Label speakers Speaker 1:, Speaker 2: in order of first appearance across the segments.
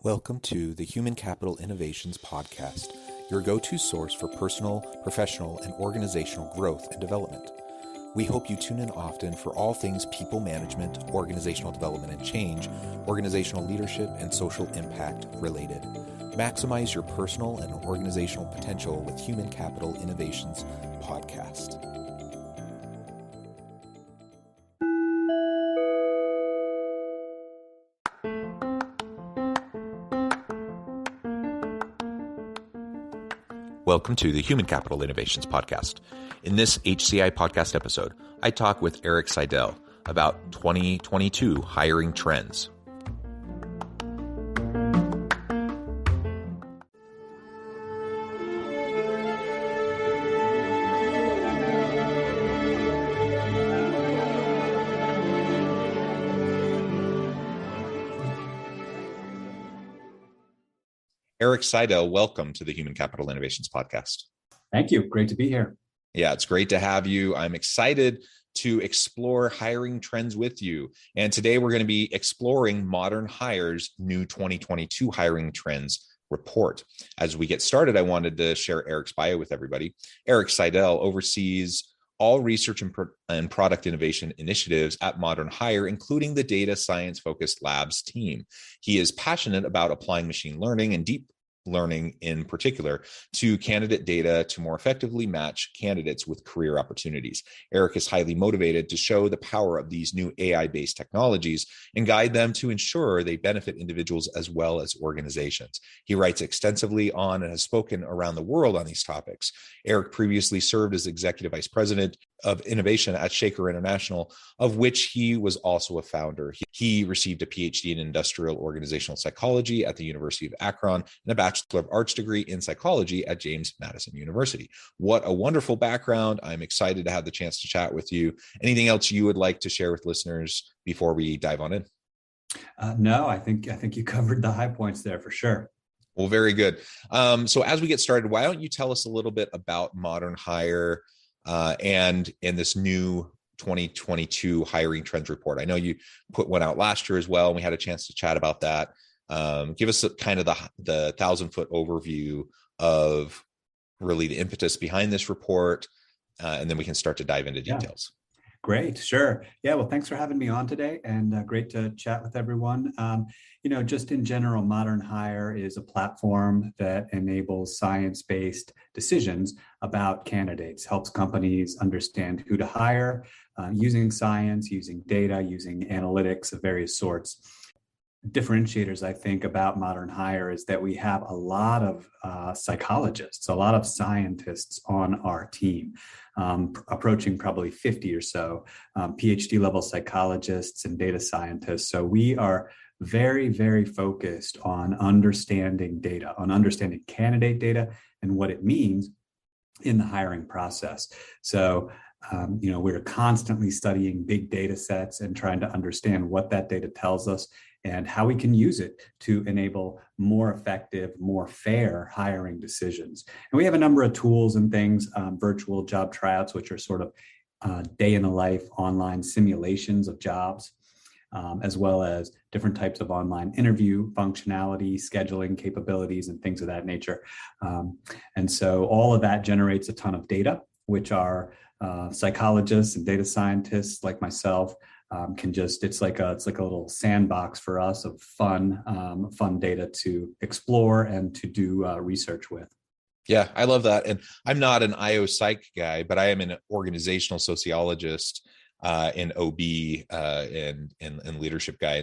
Speaker 1: Welcome to the Human Capital Innovations Podcast, your go-to source for personal, professional, and organizational growth and development. We hope you tune in often for all things people management, organizational development and change, organizational leadership, and social impact related. Maximize your personal and organizational potential with Human Capital Innovations Podcast. Welcome to the Human Capital Innovations Podcast. In this HCI podcast episode, I talk with Eric Sydell about 2022 hiring trends. Eric Sydell, welcome to the Human Capital Innovations Podcast.
Speaker 2: Thank you. Great to be here.
Speaker 1: Yeah, it's great to have you. I'm excited to explore hiring trends with you. And today we're going to be exploring Modern Hire's new 2022 hiring trends report. As we get started, I wanted to share Eric's bio with everybody. Eric Sydell oversees all research and product innovation initiatives at Modern Hire, including the data science-focused labs team. He is passionate about applying machine learning and deep learning in particular to candidate data to more effectively match candidates with career opportunities. Eric is highly motivated to show the power of these new AI-based technologies and guide them to ensure they benefit individuals as well as organizations. He writes extensively on and has spoken around the world on these topics. Eric previously served as Executive Vice President of Innovation at Shaker International, of which he was also a founder. He received a PhD in Industrial Organizational Psychology at the University of Akron and a Bachelor of Arts degree in Psychology at James Madison University. What a wonderful background. I'm excited to have the chance to chat with you. Anything else you would like to share with listeners before we dive on in?
Speaker 2: No, I think you covered the high points there for sure.
Speaker 1: Well, very good. So as we get started, why don't you tell us a little bit about Modern Hire and in this new 2022 hiring trends report? I know you put one out last year as well, and we had a chance to chat about that. Give us kind of the 1,000-foot overview of really the impetus behind this report, and then we can start to dive into details.
Speaker 2: Great. Sure. Yeah. Well, thanks for having me on today, and great to chat with everyone. Just in general, Modern Hire is a platform that enables science-based decisions about candidates, helps companies understand who to hire using science, using data, using analytics of various sorts. Differentiators, I think, about Modern Hire is that we have a lot of psychologists, a lot of scientists on our team, approaching probably 50 or so PhD level psychologists and data scientists. So we are very, very focused on understanding data, on understanding candidate data and what it means in the hiring process. So we're constantly studying big data sets and trying to understand what that data tells us and how we can use it to enable more effective, more fair hiring decisions. And we have a number of tools and things, virtual job tryouts, which are sort of day in the life online simulations of jobs, as well as different types of online interview functionality, scheduling capabilities, and things of that nature. And so all of that generates a ton of data, which our psychologists and data scientists like myself it's like a little sandbox for us of fun data to explore and to do research with.
Speaker 1: Yeah, I love that. And I'm not an IO psych guy, but I am an organizational sociologist in OB and leadership guy.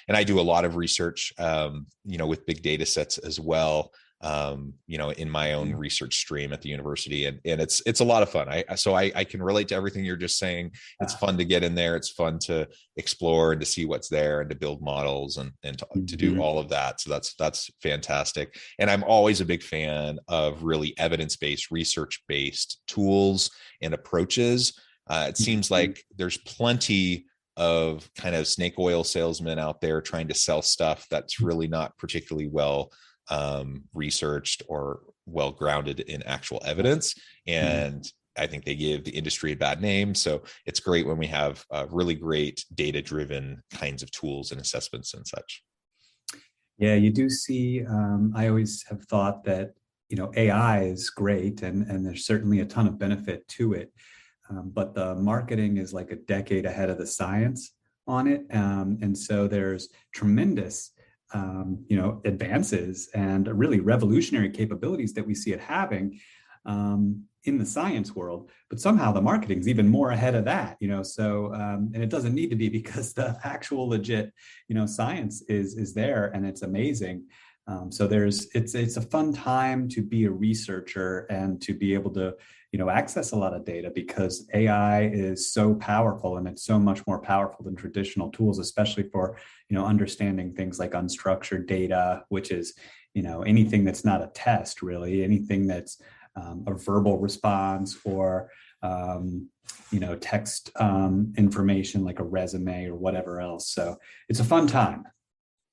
Speaker 1: And I do a lot of research, with big data sets as well. In my own research stream at the university, and it's a lot of fun. I can relate to everything you're just saying. It's fun to get in there. It's fun to explore and to see what's there and to build models and to do all of that. So that's fantastic. And I'm always a big fan of really evidence-based, research-based tools and approaches. It seems like there's plenty of kind of snake oil salesmen out there trying to sell stuff that's really not particularly well researched or well grounded in actual evidence. And I think they give the industry a bad name. So it's great when we have really great data driven kinds of tools and assessments and such.
Speaker 2: Yeah, you do see. I always have thought that AI is great, and there's certainly a ton of benefit to it. But the marketing is like a decade ahead of the science on it, and so there's tremendous, advances and really revolutionary capabilities that we see it having in the science world. But somehow the marketing's even more ahead of that, So and it doesn't need to be because the actual legit, science is there and it's amazing. So it's a fun time to be a researcher and to be able to access a lot of data because AI is so powerful and it's so much more powerful than traditional tools, especially for understanding things like unstructured data, which is anything that's not a test, really, anything that's a verbal response or text information like a resume or whatever else. So it's a fun time.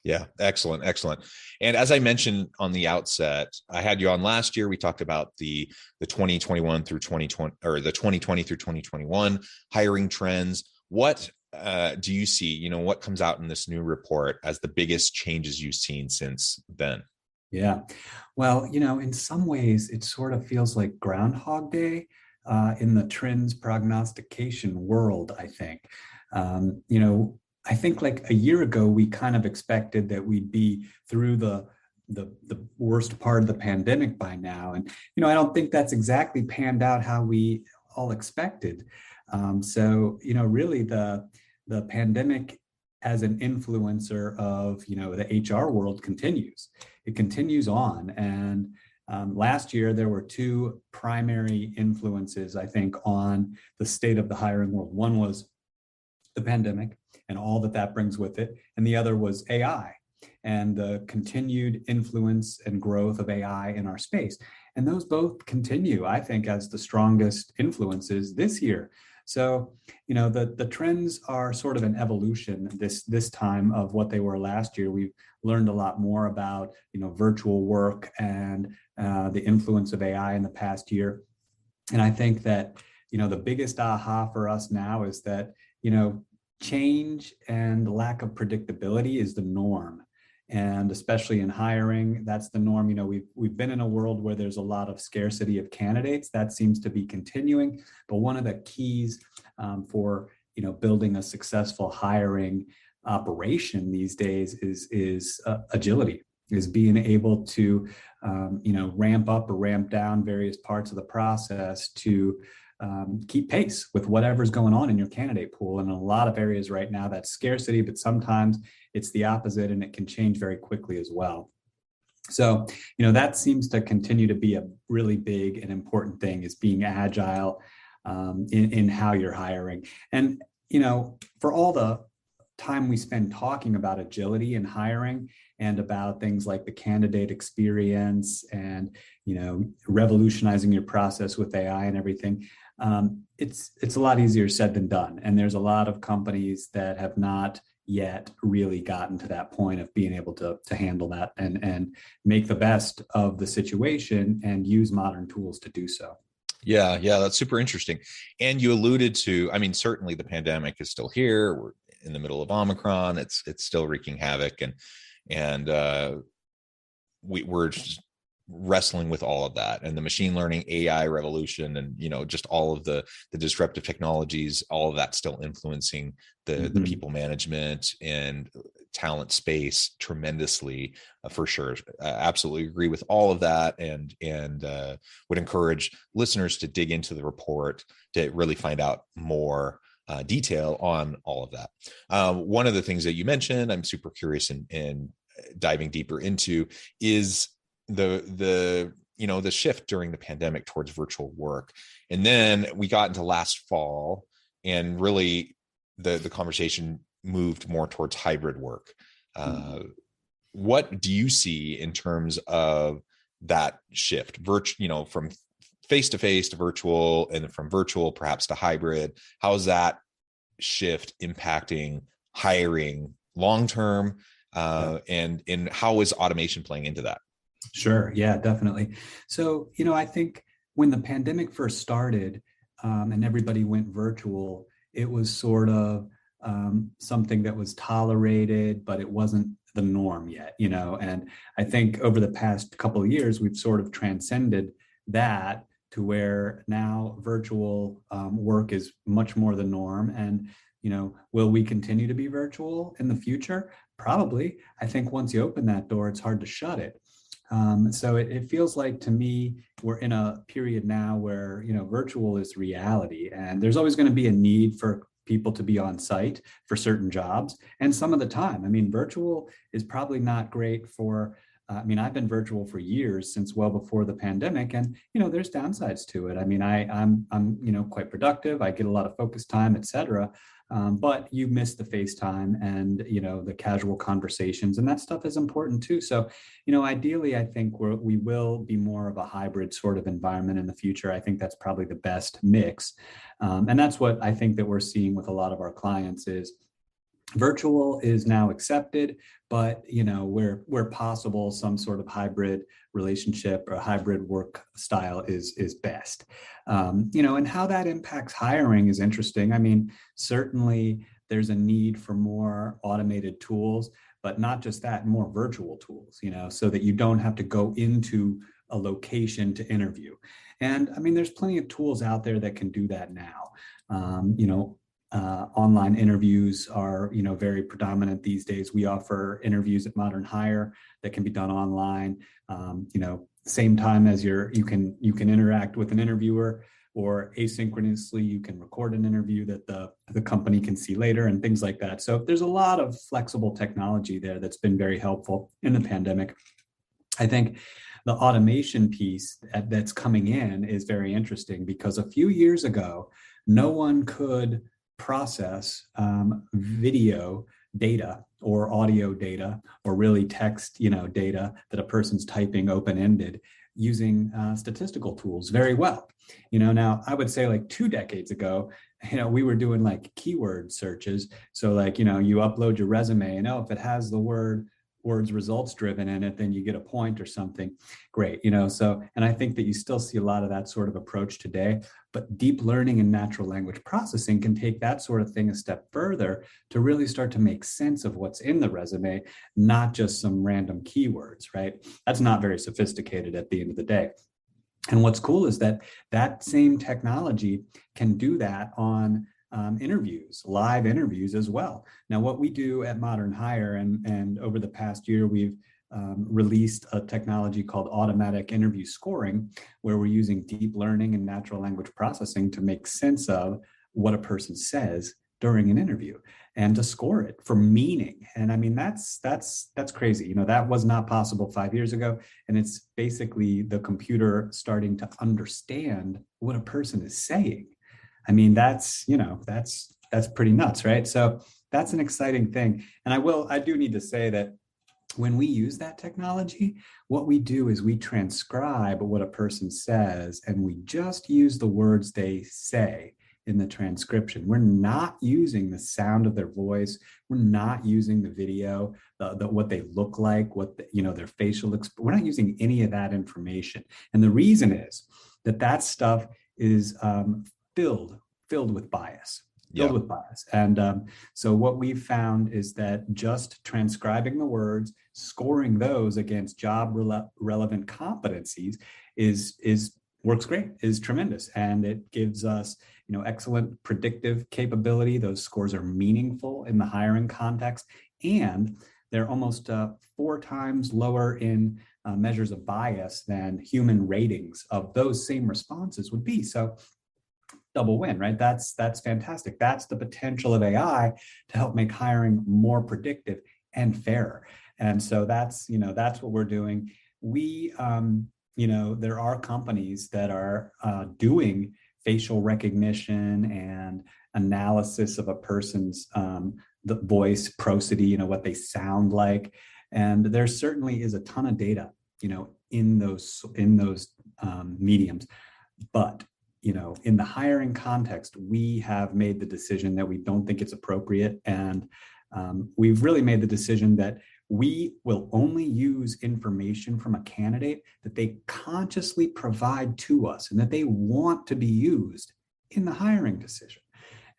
Speaker 1: Yeah, excellent, excellent. And as I mentioned on the outset, I had you on last year. We talked about the 2021 through 2020, or the 2020 through 2021 hiring trends. What do you see? What comes out in this new report as the biggest changes you've seen since then?
Speaker 2: Yeah. Well, in some ways, it sort of feels like Groundhog Day in the trends prognostication world, I think. I think like a year ago, we kind of expected that we'd be through the worst part of the pandemic by now. And, I don't think that's exactly panned out how we all expected. So, really the pandemic as an influencer of, the HR world continues. It continues on. And last year, there were two primary influences, I think, on the state of the hiring world. One was the pandemic and all that brings with it. And the other was AI and the continued influence and growth of AI in our space. And those both continue, I think, as the strongest influences this year. So, the trends are sort of an evolution this time of what they were last year. We've learned a lot more about, virtual work and the influence of AI in the past year. And I think that, the biggest aha for us now is that, change and lack of predictability is the norm. And especially in hiring, that's the norm. We've been in a world where there's a lot of scarcity of candidates. That seems to be continuing. But one of the keys for building a successful hiring operation these days is agility, is being able to ramp up or ramp down various parts of the process to keep pace with whatever's going on in your candidate pool. And in a lot of areas right now, that's scarcity, but sometimes it's the opposite and it can change very quickly as well. So, that seems to continue to be a really big and important thing, is being agile in how you're hiring. And, for all the time we spend talking about agility in hiring and about things like the candidate experience and, revolutionizing your process with AI and everything, it's a lot easier said than done. And there's a lot of companies that have not yet really gotten to that point of being able to handle that and make the best of the situation and use modern tools to do so.
Speaker 1: Yeah, that's super interesting. And you alluded to, I mean, certainly the pandemic is still here. We're in the middle of Omicron. It's still wreaking havoc, and we're just wrestling with all of that, and the machine learning AI revolution, and just all of the disruptive technologies, all of that still influencing the people management and talent space tremendously, for sure. Absolutely agree with all of that, and would encourage listeners to dig into the report to really find out more detail on all of that. One of the things that you mentioned, I'm super curious in diving deeper into, is the shift during the pandemic towards virtual work. And then we got into last fall, and really the conversation moved more towards hybrid work. What do you see in terms of that shift, from face-to-face to virtual, and from virtual perhaps to hybrid? How is that shift impacting hiring long-term? And how is automation playing into that?
Speaker 2: Sure. Yeah, definitely. So, I think when the pandemic first started and everybody went virtual, it was sort of something that was tolerated, but it wasn't the norm yet, and I think over the past couple of years, we've sort of transcended that to where now virtual work is much more the norm. And, will we continue to be virtual in the future? Probably. I think once you open that door, it's hard to shut it. So it feels like to me, we're in a period now where, virtual is reality, and there's always going to be a need for people to be on site for certain jobs. And some of the time, I mean, virtual is probably not great for, I've been virtual for years, since well before the pandemic, and, there's downsides to it. I mean, I'm quite productive. I get a lot of focus time, et cetera. But you miss the FaceTime and, the casual conversations, and that stuff is important too. So, ideally, I think we will be more of a hybrid sort of environment in the future. I think that's probably the best mix. And that's what I think that we're seeing with a lot of our clients is virtual is now accepted, but where possible, some sort of hybrid relationship or hybrid work style is best. And how that impacts hiring is interesting. I mean, certainly there's a need for more automated tools, but not just that, more virtual tools, so that you don't have to go into a location to interview. And I mean, there's plenty of tools out there that can do that now. Online interviews are, very predominant these days. We offer interviews at Modern Hire that can be done online. Same time as you can interact with an interviewer, or asynchronously, you can record an interview that the company can see later and things like that. So there's a lot of flexible technology there that's been very helpful in the pandemic. I think the automation piece that's coming in is very interesting, because a few years ago, no one could process video data or audio data, or really text, data that a person's typing open-ended using statistical tools very well. Now I would say like 2 decades ago, we were doing like keyword searches. So like, you upload your resume, and if it has the words results driven in it, then you get a point or something. Great. So, and I think that you still see a lot of that sort of approach today, but deep learning and natural language processing can take that sort of thing a step further to really start to make sense of what's in the resume, not just some random keywords, right? That's not very sophisticated at the end of the day. And what's cool is that same technology can do that on interviews, live interviews as well. Now, what we do at Modern Hire, and over the past year, we've released a technology called automatic interview scoring, where we're using deep learning and natural language processing to make sense of what a person says during an interview and to score it for meaning. And I mean, that's crazy. That was not possible 5 years ago. And it's basically the computer starting to understand what a person is saying. I mean, that's pretty nuts, right? So that's an exciting thing. And I do need to say that when we use that technology, what we do is we transcribe what a person says, and we just use the words they say in the transcription. We're not using the sound of their voice. We're not using the video, what they look like, their facial expression. We're not using any of that information. And the reason is that stuff is filled with bias. With bias. And so what we've found is that just transcribing the words, scoring those against job relevant competencies works great, is tremendous. And it gives us, excellent predictive capability. Those scores are meaningful in the hiring context, and they're almost 4 times lower in measures of bias than human ratings of those same responses would be. So double win, right? That's fantastic. That's the potential of AI to help make hiring more predictive and fairer. And so that's what we're doing. We, there are companies that are doing facial recognition and analysis of a person's the voice, prosody, what they sound like. And there certainly is a ton of data, in those mediums. But in the hiring context, we have made the decision that we don't think it's appropriate. And we've really made the decision that we will only use information from a candidate that they consciously provide to us and that they want to be used in the hiring decision.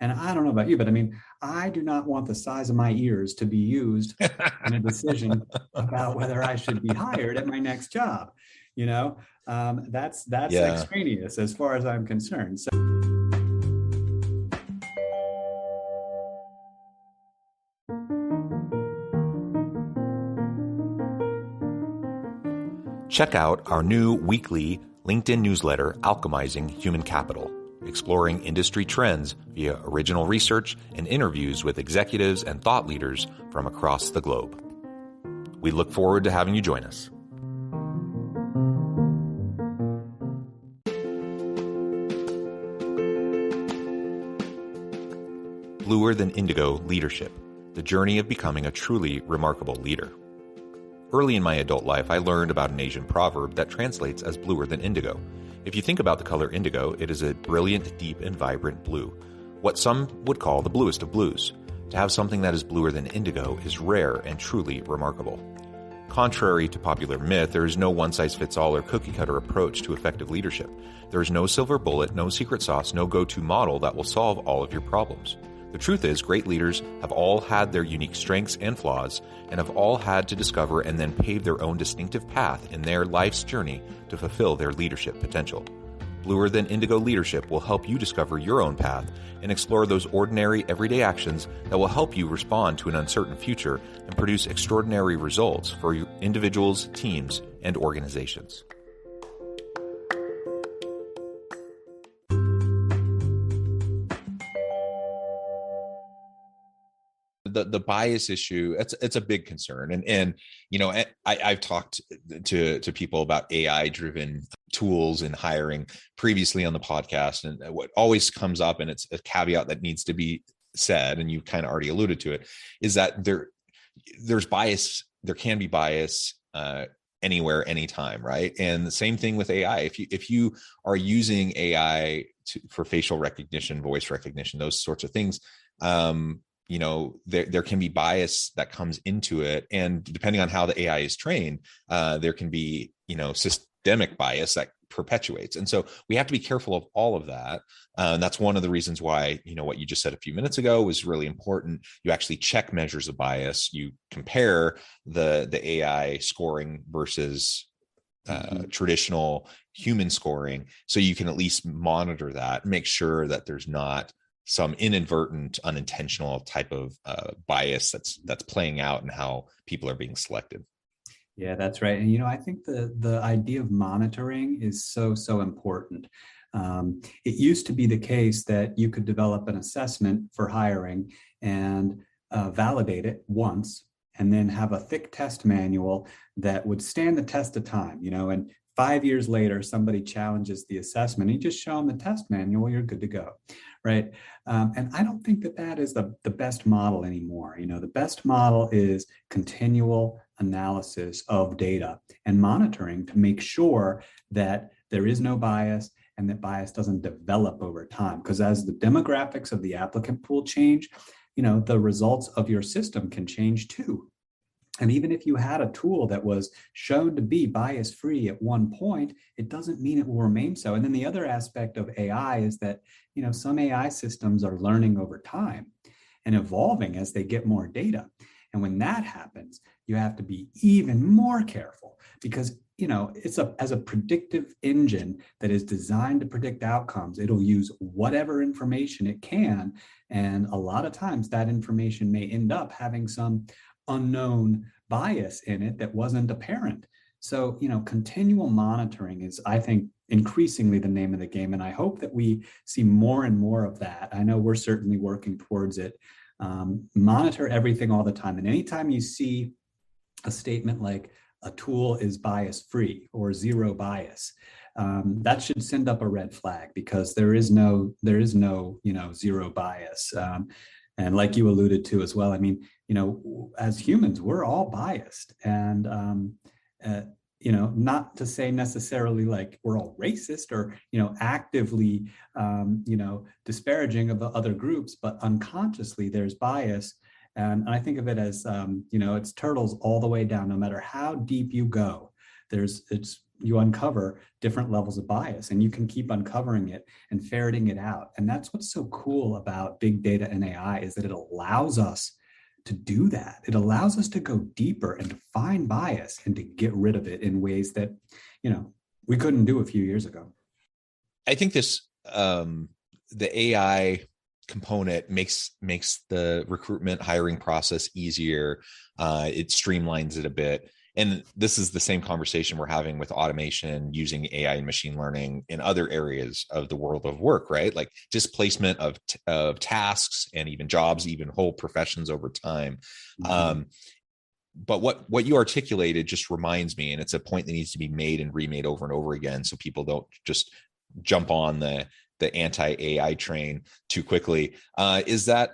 Speaker 2: And I don't know about you, but I mean, I do not want the size of my ears to be used in a decision about whether I should be hired at my next job. You know, that's
Speaker 1: Yeah.
Speaker 2: extraneous as far as I'm concerned. So
Speaker 1: Check out our new weekly LinkedIn newsletter, Alchemizing Human Capital, exploring industry trends via original research and interviews with executives and thought leaders from across the globe. We look forward to having you join us. Bluer Than Indigo Leadership, the journey of becoming a truly remarkable leader. Early in my adult life, I learned about an Asian proverb that translates as bluer than indigo. If you think about the color indigo, it is a brilliant, deep, and vibrant blue, what some would call the bluest of blues. To have something that is bluer than indigo is rare and truly remarkable. Contrary to popular myth, there is no one-size-fits-all or cookie-cutter approach to effective leadership. There is no silver bullet, no secret sauce, no go-to model that will solve all of your problems. The truth is, great leaders have all had their unique strengths and flaws, and have all had to discover and then pave their own distinctive path in their life's journey to fulfill their leadership potential. Bluer Than Indigo Leadership will help you discover your own path and explore those ordinary, everyday actions that will help you respond to an uncertain future and produce extraordinary results for individuals, teams, and organizations. The bias issue, it's a big concern, and you know, I've talked to people about AI driven tools in hiring previously on the podcast, and what always comes up, and it's a caveat that needs to be said, and you kind of already alluded to it, is that there's bias, there can be bias anywhere, anytime, right? And the same thing with AI. If you are using AI for facial recognition, voice recognition, those sorts of things, you know, there can be bias that comes into it, and depending on how the AI is trained, there can be, you know, systemic bias that perpetuates. And so we have to be careful of all of that. And that's one of the reasons why, you know, what you just said a few minutes ago was really important. You actually check measures of bias. You compare the AI scoring versus traditional human scoring, so you can at least monitor that, make sure that there's not some inadvertent, unintentional type of bias that's playing out in how people are being selected.
Speaker 2: Yeah, that's right. And, you know, I think the idea of monitoring is so important. It used to be the case that you could develop an assessment for hiring and validate it once, and then have a thick test manual that would stand the test of time, you know, and 5 years later, somebody challenges the assessment, and you just show them the test manual, you're good to go, right? And I don't think that is the best model anymore. You know, the best model is continual analysis of data and monitoring to make sure that there is no bias and that bias doesn't develop over time. Because as the demographics of the applicant pool change, you know, the results of your system can change too. And even if you had a tool that was shown to be bias-free at one point, it doesn't mean it will remain so. And then the other aspect of AI is that, you know, some AI systems are learning over time and evolving as they get more data. And when that happens, you have to be even more careful, because, you know, as a predictive engine that is designed to predict outcomes, it'll use whatever information it can. And a lot of times that information may end up having some unknown bias in it that wasn't apparent. So, you know, continual monitoring is, I think, increasingly the name of the game. And I hope that we see more and more of that. I know we're certainly working towards it. Monitor everything all the time. And anytime you see a statement like a tool is bias-free or zero bias, that should send up a red flag, because there is no, you know, zero bias. And like you alluded to as well, I mean, you know, as humans, we're all biased. And, you know, not to say necessarily like we're all racist or, you know, actively, you know, disparaging of the other groups, but unconsciously there's bias. And I think of it as, you know, it's turtles all the way down. No matter how deep you go, it's you uncover different levels of bias, and you can keep uncovering it and ferreting it out. And that's what's so cool about big data and AI, is that it allows us to do that. It allows us to go deeper and to find bias and to get rid of it in ways that, we couldn't do a few years ago.
Speaker 1: I think this the AI component makes the recruitment hiring process easier. It streamlines it a bit. And this is the same conversation we're having with automation using AI and machine learning in other areas of the world of work, right? Like displacement of tasks and even jobs, even whole professions over time. Mm-hmm. But what you articulated just reminds me, and it's a point that needs to be made and remade over and over again, so people don't just jump on the anti-AI train too quickly, is that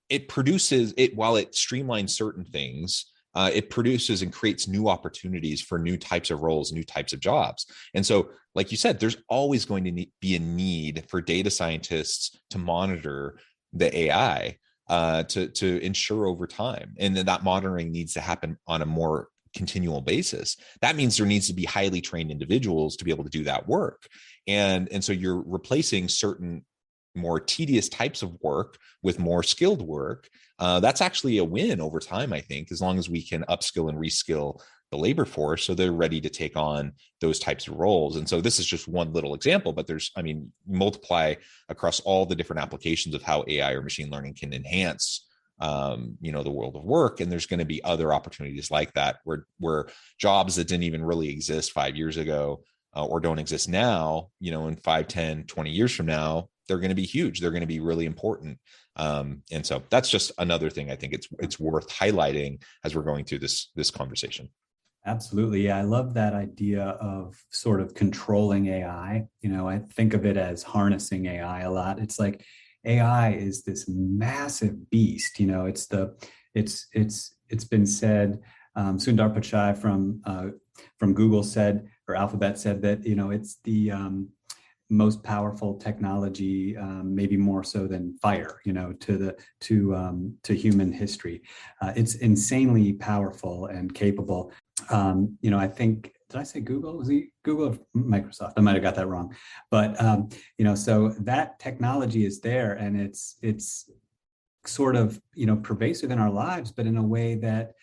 Speaker 1: it produces it, while it streamlines certain things, it produces and creates new opportunities for new types of roles, new types of jobs. And so, like you said, there's always going to be a need for data scientists to monitor the AI to ensure over time. And then that monitoring needs to happen on a more continual basis. That means there needs to be highly trained individuals to be able to do that work. And so you're replacing certain more tedious types of work with more skilled work. That's actually a win over time, I think, as long as we can upskill and reskill the labor force so they're ready to take on those types of roles. And so this is just one little example, but multiply across all the different applications of how AI or machine learning can enhance the world of work. And there's going to be other opportunities like that where jobs that didn't even really exist 5 years ago or don't exist now, in 5, 10, 20 years from now, they're going to be huge. They're going to be really important. And so that's just another thing I think it's worth highlighting as we're going through this conversation.
Speaker 2: Absolutely. Yeah, I love that idea of sort of controlling AI. I think of it as harnessing AI a lot. It's like AI is this massive beast. It's been said. Sundar Pichai from Google said, or Alphabet said that it's the most powerful technology, maybe more so than fire, to human history. It's insanely powerful and capable. I think, did I say Google? Was it Google or Microsoft? I might have got that wrong. But so that technology is there, and it's sort of pervasive in our lives, but in a way that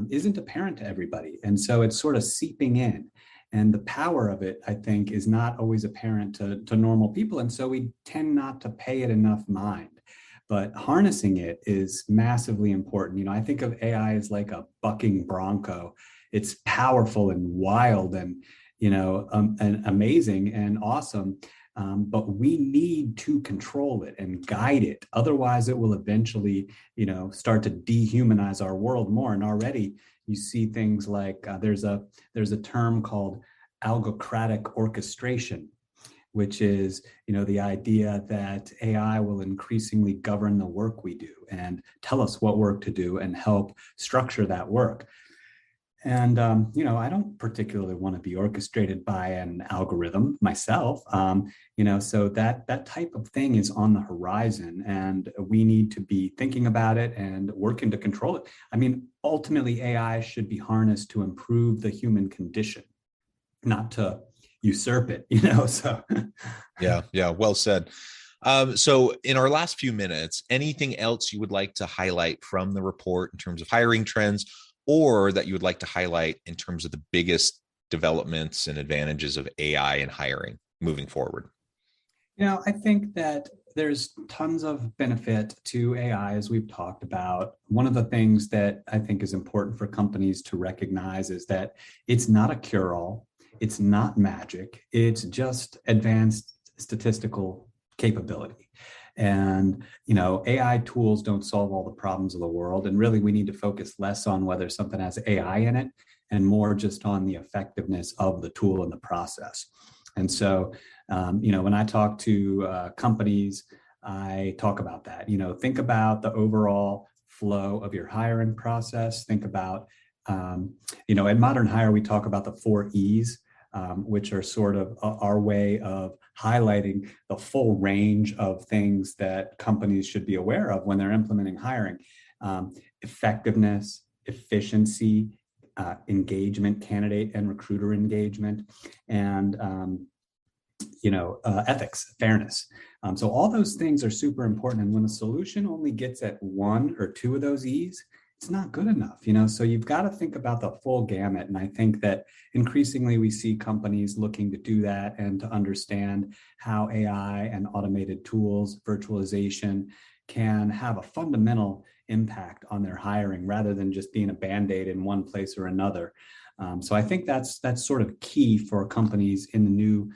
Speaker 2: isn't apparent to everybody. And so it's sort of seeping in. And the power of it, I think, is not always apparent to normal people. And so we tend not to pay it enough mind. But harnessing it is massively important. I think of AI as like a bucking bronco. It's powerful and wild and, and amazing and awesome. But we need to control it and guide it. Otherwise, it will eventually, start to dehumanize our world more. And already you see things like there's a term called algocratic orchestration, which is, the idea that AI will increasingly govern the work we do and tell us what work to do and help structure that work. And, I don't particularly want to be orchestrated by an algorithm myself. So that type of thing is on the horizon, and we need to be thinking about it and working to control it. Ultimately, AI should be harnessed to improve the human condition, not to usurp it, so.
Speaker 1: Yeah. Well said. So in our last few minutes, anything else you would like to highlight from the report in terms of hiring trends, or that you would like to highlight in terms of the biggest developments and advantages of AI in hiring moving forward?
Speaker 2: I think that there's tons of benefit to AI, as we've talked about. One of the things that I think is important for companies to recognize is that it's not a cure-all. It's not magic. It's just advanced statistical capability. And, AI tools don't solve all the problems of the world. And really, we need to focus less on whether something has AI in it and more just on the effectiveness of the tool and the process. And so, when I talk to companies, I talk about that. Think about the overall flow of your hiring process. Think about, at Modern Hire, we talk about the 4 E's. Which are sort of our way of highlighting the full range of things that companies should be aware of when they're implementing hiring. Effectiveness, efficiency, engagement, candidate and recruiter engagement, and ethics, fairness. So all those things are super important. And when a solution only gets at one or two of those E's, it's not good enough, so you've got to think about the full gamut. And I think that increasingly we see companies looking to do that and to understand how AI and automated tools, virtualization, can have a fundamental impact on their hiring rather than just being a Band-Aid in one place or another. So I think that's sort of key for companies in the new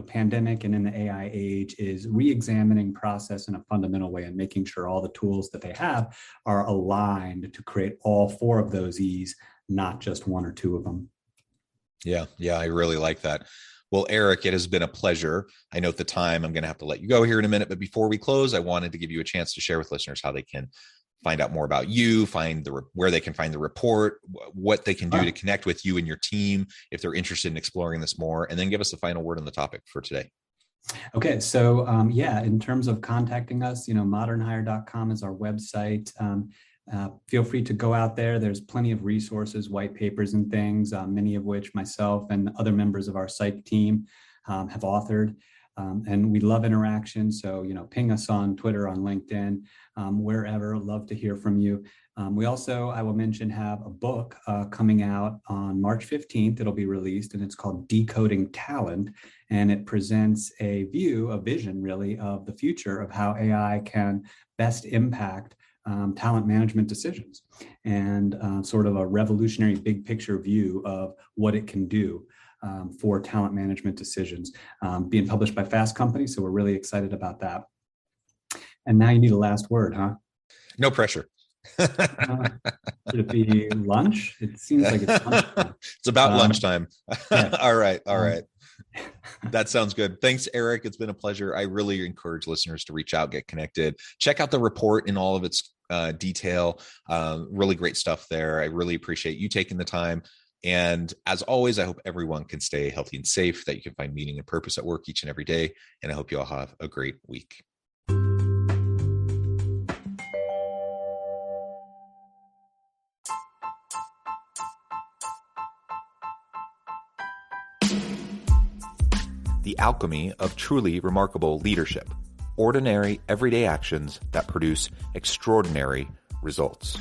Speaker 2: pandemic and in the AI age, is re-examining process in a fundamental way and making sure all the tools that they have are aligned to create all four of those E's, not just one or two of them.
Speaker 1: Yeah, I really like that. Well, Eric, it has been a pleasure. I know at the time I'm going to have to let you go here in a minute, but before we close, I wanted to give you a chance to share with listeners how they can find out more about you, where they can find the report, what they can do to connect with you and your team if they're interested in exploring this more, and then give us the final word on the topic for today.
Speaker 2: Okay, so in terms of contacting us, modernhire.com is our website. Feel free to go out there. There's plenty of resources, white papers and things, many of which myself and other members of our psych team have authored. And we love interaction. So, ping us on Twitter, on LinkedIn, wherever. Love to hear from you. We also, I will mention, have a book coming out on March 15th. It'll be released, and it's called Decoding Talent. And it presents a vision really, of the future of how AI can best impact talent management decisions, and sort of a revolutionary big picture view of what it can do for talent management decisions, being published by Fast Company. So we're really excited about that. And now you need a last word, huh?
Speaker 1: No pressure.
Speaker 2: Should it be lunch? It seems like it's lunchtime.
Speaker 1: It's about lunchtime.
Speaker 2: Yeah.
Speaker 1: All right. That sounds good. Thanks, Eric. It's been a pleasure. I really encourage listeners to reach out, get connected, check out the report in all of its detail. Really great stuff there. I really appreciate you taking the time. And as always, I hope everyone can stay healthy and safe, that you can find meaning and purpose at work each and every day. And I hope you all have a great week. The alchemy of truly remarkable leadership. Ordinary, everyday actions that produce extraordinary results.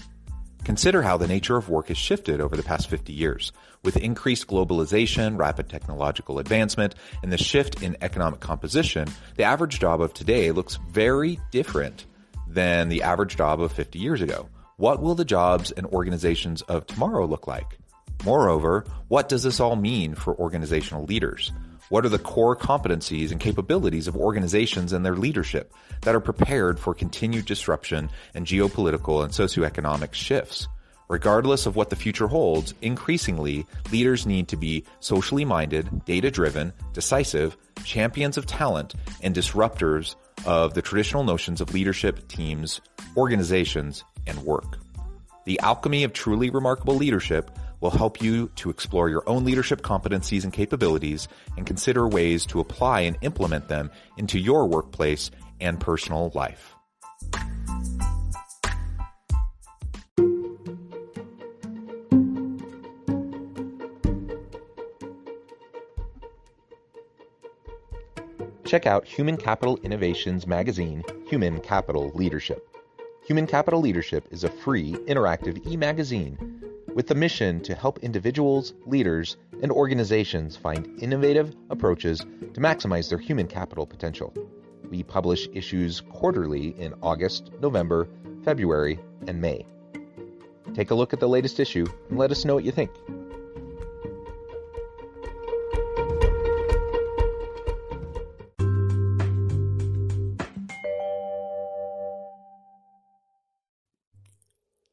Speaker 1: Consider how the nature of work has shifted over the past 50 years. With increased globalization, rapid technological advancement, and the shift in economic composition, the average job of today looks very different than the average job of 50 years ago. What will the jobs and organizations of tomorrow look like? Moreover, what does this all mean for organizational leaders? What are the core competencies and capabilities of organizations and their leadership that are prepared for continued disruption and geopolitical and socioeconomic shifts? Regardless of what the future holds, increasingly, leaders need to be socially minded, data-driven, decisive, champions of talent, and disruptors of the traditional notions of leadership, teams, organizations, and work. The alchemy of truly remarkable leadership will help you to explore your own leadership competencies and capabilities and consider ways to apply and implement them into your workplace and personal life. Check out Human Capital Innovations magazine, Human Capital Leadership. Human Capital Leadership is a free, interactive e-magazine with the mission to help individuals, leaders, and organizations find innovative approaches to maximize their human capital potential. We publish issues quarterly in August, November, February, and May. Take a look at the latest issue and let us know what you think.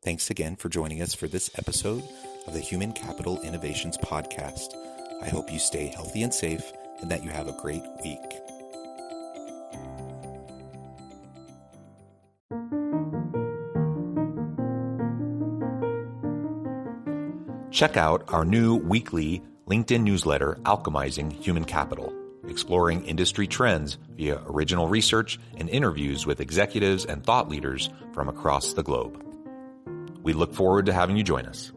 Speaker 1: Thanks again for joining us for this episode of the Human Capital Innovations Podcast. I hope you stay healthy and safe and that you have a great week. Check out our new weekly LinkedIn newsletter, Alchemizing Human Capital, exploring industry trends via original research and interviews with executives and thought leaders from across the globe. We look forward to having you join us.